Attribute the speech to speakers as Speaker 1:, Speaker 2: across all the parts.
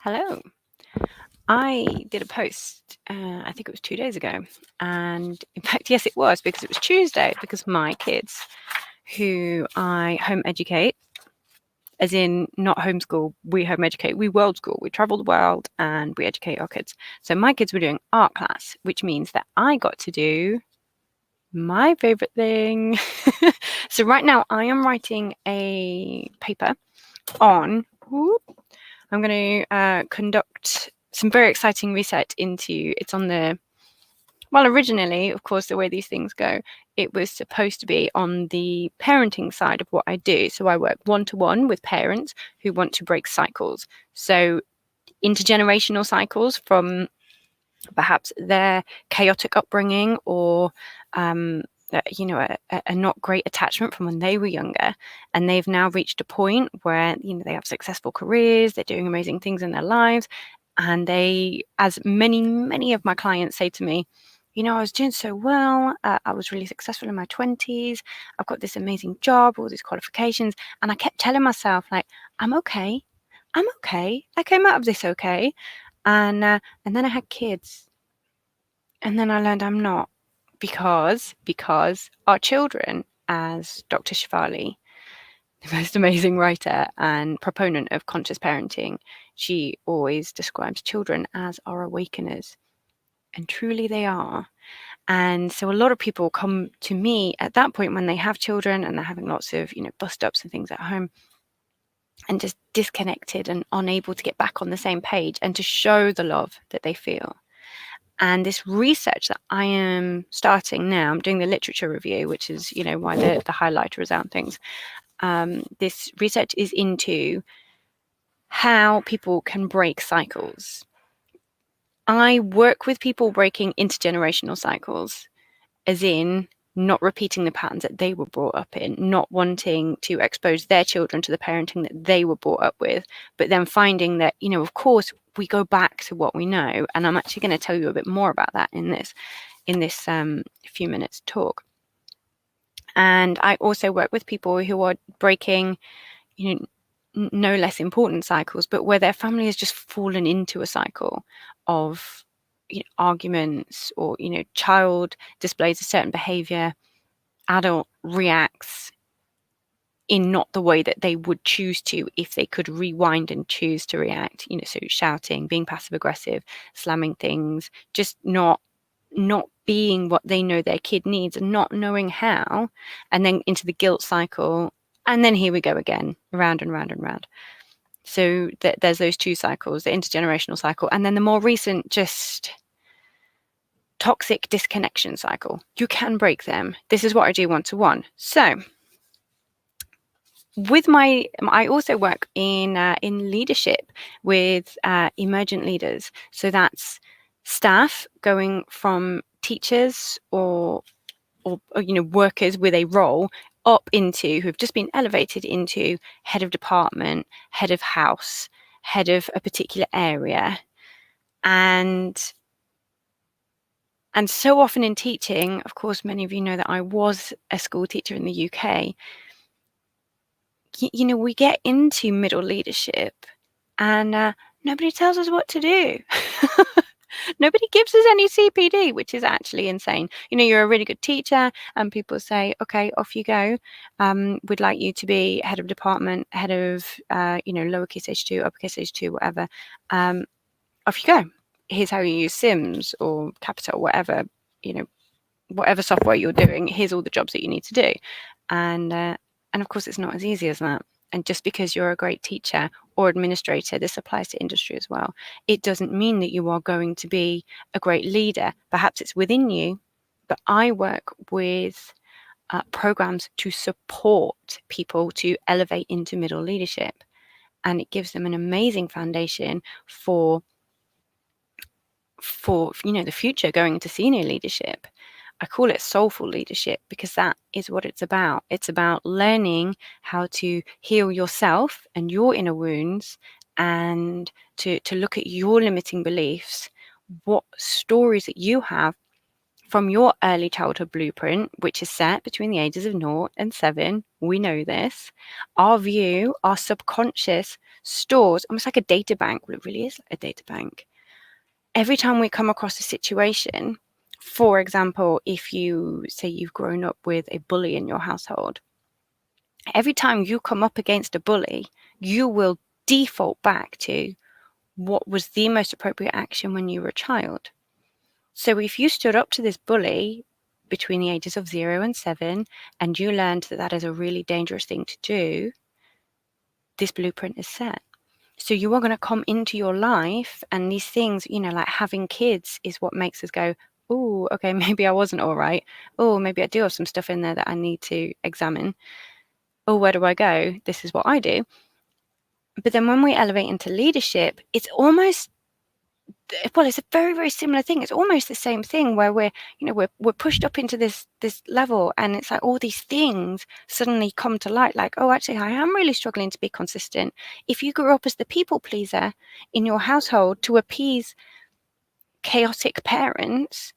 Speaker 1: Hello. I did a post, I think it was 2 days ago. And in fact, yes, it was because it was Tuesday, because my kids, who I home educate, as in not homeschool, we home educate, we world school, we travel the world and we educate our kids. So my kids were doing art class, which means that I got to do my favorite thing. So right now I am writing a paper on, I'm going to conduct some very exciting research into, it's on the, well, originally, of course, the way these things go, it was supposed to be on the parenting side of what I do. So I work one-to-one with parents who want to break cycles. So intergenerational cycles from perhaps their chaotic upbringing or a not great attachment from when they were younger, and they've now reached a point where they have successful careers, they're doing amazing things in their lives, and they, as many of my clients say to me, I was doing so well, I was really successful in my 20s, I've got this amazing job, all these qualifications, and I kept telling myself, like, I'm okay, I came out of this okay. And then I had kids, and then I learned I'm not, because our children, as Dr. Shefali, the most amazing writer and proponent of conscious parenting, she always describes children as our awakeners, and truly they are. And so a lot of people come to me at that point when they have children and they're having lots of bust ups and things at home, and just disconnected and unable to get back on the same page and to show the love that they feel. And this research that I am starting now, I'm doing the literature review, which is, why the highlighter is out and things. This research is into how people can break cycles. I work with people breaking intergenerational cycles, as in not repeating the patterns that they were brought up in, not wanting to expose their children to the parenting that they were brought up with, but then finding that, of course, we go back to what we know. And I'm actually going to tell you a bit more about that in this few minutes talk. And I also work with people who are breaking, no less important cycles, but where their family has just fallen into a cycle of arguments, or child displays a certain behavior, adult reacts in not the way that they would choose to if they could rewind and choose to react, so shouting, being passive aggressive, slamming things, just not being what they know their kid needs and not knowing how, and then into the guilt cycle, and then here we go again, round and round and round. So there's those two cycles, the intergenerational cycle, and then the more recent, just toxic disconnection cycle. You can break them. This is what I do one-to-one. So with I also work in leadership with emergent leaders. So that's staff going from teachers or workers with a role up into, who've just been elevated into head of department, head of house, head of a particular area. And so often in teaching, of course, many of you know that I was a school teacher in the UK. We get into middle leadership and nobody tells us what to do. Nobody gives us any CPD, which is actually insane. You're a really good teacher and people say, okay, off you go. We'd like you to be head of department, head of, lowercase h2, uppercase h2, whatever. Off you go. Here's how you use Sims or Capital, whatever, whatever software you're doing. Here's all the jobs that you need to do. And of course, it's not as easy as that. And just because you're a great teacher or administrator, this applies to industry as well, it doesn't mean that you are going to be a great leader. Perhaps it's within you, but I work with programs to support people to elevate into middle leadership. And it gives them an amazing foundation for the future, going into senior leadership. I call it soulful leadership because that is what it's about. It's about learning how to heal yourself and your inner wounds, and to look at your limiting beliefs, what stories that you have from your early childhood blueprint, which is set between the ages of 0 and 7. We know this. Our view, our subconscious stores almost like a data bank. Well, it really is like a data bank. Every time we come across a situation, for example, if you say you've grown up with a bully in your household, every time you come up against a bully, you will default back to what was the most appropriate action when you were a child. So if you stood up to this bully between the ages of 0 and 7, and you learned that that is a really dangerous thing to do, this blueprint is set. So you are going to come into your life, and these things, like having kids is what makes us go, oh, okay, maybe I wasn't all right. Oh, maybe I do have some stuff in there that I need to examine. Oh, where do I go? This is what I do. But then when we elevate into leadership, it's almost, well, it's a very, very similar thing. It's almost the same thing where we're pushed up into this level, and it's like all these things suddenly come to light, like, oh, actually, I am really struggling to be consistent. If you grew up as the people pleaser in your household to appease chaotic parents,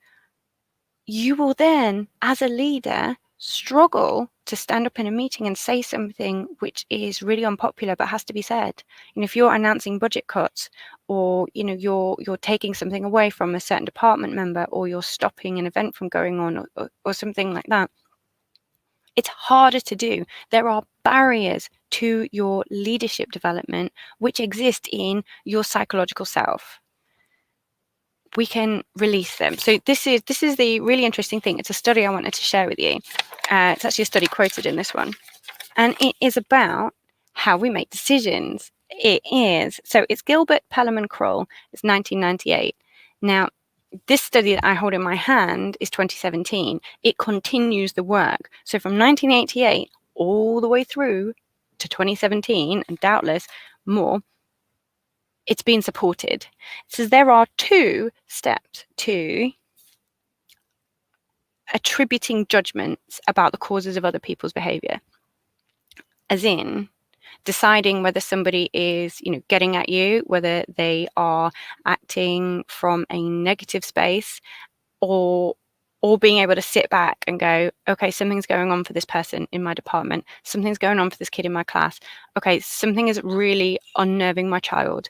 Speaker 1: you will then, as a leader, struggle to stand up in a meeting and say something which is really unpopular but has to be said. If you're announcing budget cuts, or you're taking something away from a certain department member, or you're stopping an event from going on, or something like that, it's harder to do. There are barriers to your leadership development which exist in your psychological self. We can release them. So this is the really interesting thing. It's a study I wanted to share with you. It's actually a study quoted in this one, and it is about how we make decisions. It's Gilbert, Pelham and Krull. It's 1998. Now, this study that I hold in my hand is 2017. It continues the work. So from 1988 all the way through to 2017, and doubtless more, it's been supported. It says there are 2 steps to attributing judgments about the causes of other people's behavior. As in, deciding whether somebody is, getting at you, whether they are acting from a negative space, or being able to sit back and go, okay, something's going on for this person in my department. Something's going on for this kid in my class. Okay, something is really unnerving my child.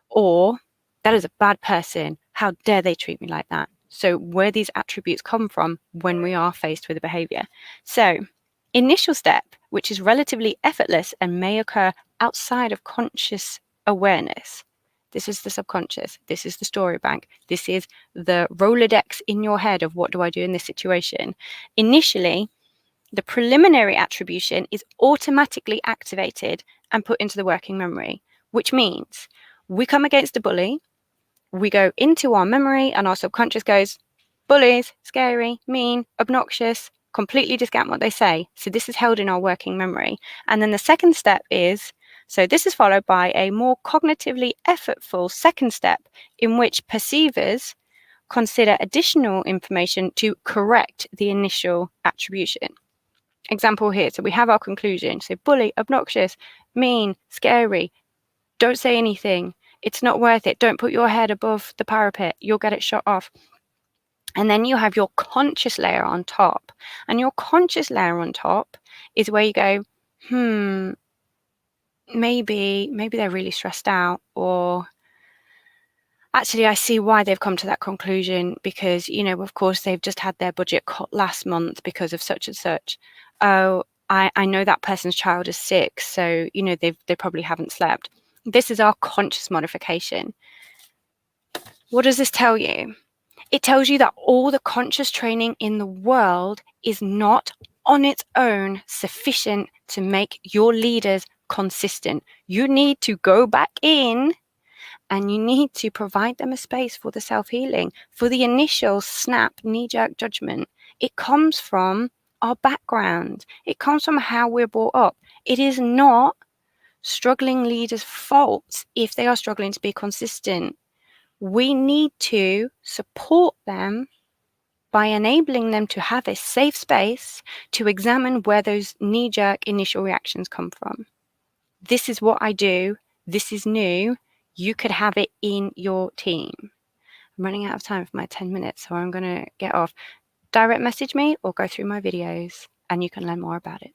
Speaker 1: Or that is a bad person. How dare they treat me like that? So where these attributes come from when we are faced with a behavior. So initial step, which is relatively effortless and may occur outside of conscious awareness. This is the subconscious. This is the story bank. This is the Rolodex in your head of what do I do in this situation. Initially, the preliminary attribution is automatically activated and put into the working memory, which means we come against a bully, we go into our memory, and our subconscious goes, bullies, scary, mean, obnoxious, completely discount what they say. So this is held in our working memory. And then the second step is, so this is followed by a more cognitively effortful second step in which perceivers consider additional information to correct the initial attribution. Example here, so we have our conclusion. So bully, obnoxious, mean, scary, don't say anything. It's not worth it. Don't put your head above the parapet. You'll get it shot off. And then you have your conscious layer on top. And your conscious layer on top is where you go, maybe they're really stressed out, or actually I see why they've come to that conclusion, because, of course, they've just had their budget cut last month because of such and such. Oh, I know that person's child is sick, so, they probably haven't slept. This is our conscious modification. What does this tell you? It tells you that all the conscious training in the world is not on its own sufficient to make your leaders consistent. You need to go back in and you need to provide them a space for the self-healing, for the initial snap, knee-jerk judgment. It comes from our background. It comes from how we're brought up. It is not struggling leaders' fault if they are struggling to be consistent. We need to support them by enabling them to have a safe space to examine where those knee-jerk initial reactions come from. This is what I do. This is new. You could have it in your team. I'm running out of time for my 10 minutes, so I'm going to get off. direct message me or go through my videos and you can learn more about it.